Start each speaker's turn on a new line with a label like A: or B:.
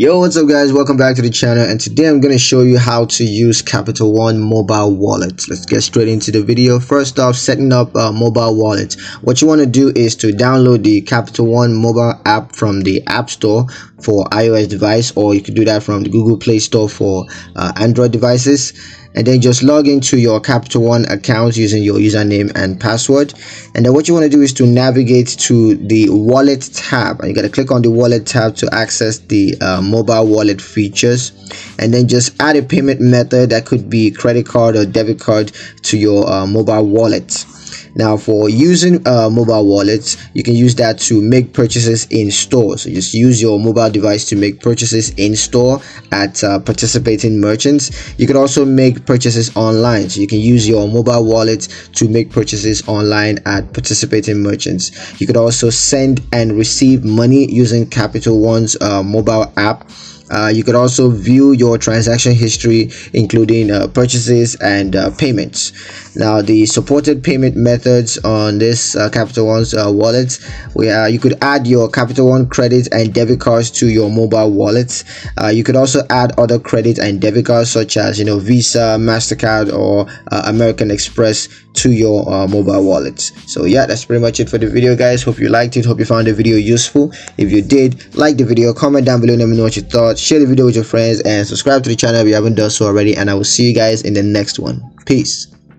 A: Yo, what's up guys, welcome back to the channel, and today I'm going to show you how to use Capital One mobile wallet. Let's get straight into the video. First off, setting up a mobile wallet. What you want to do is to download the Capital One mobile app from the App Store for iOS device, or you could do that from the Google Play Store for Android devices, and then just log into your Capital One account using your username and password. And then what you want to do is to navigate to the wallet tab, and you got to click on the wallet tab to access the mobile wallet features, and then just add a payment method that could be credit card or debit card to your mobile wallet. Now, for using mobile wallets, you can use that to make purchases in store. So just use your mobile device to make purchases in store at participating merchants. You can also make purchases online, so you can use your mobile wallet to make purchases online at participating merchants. You could also send and receive money using Capital One's mobile app. You could also view your transaction history, including purchases and payments. Now, the supported payment methods on this Capital One's wallet, where you could add your Capital One credit and debit cards to your mobile wallets. You could also add other credit and debit cards such as Visa, MasterCard, or American Express to your mobile wallets. So yeah, that's pretty much it for the video, guys. Hope you liked it. Hope you found the video useful. If you did, like the video, comment down below, let me know what you thought, share the video with your friends, and subscribe to the channel if you haven't done so already. And I will see you guys in the next one. Peace.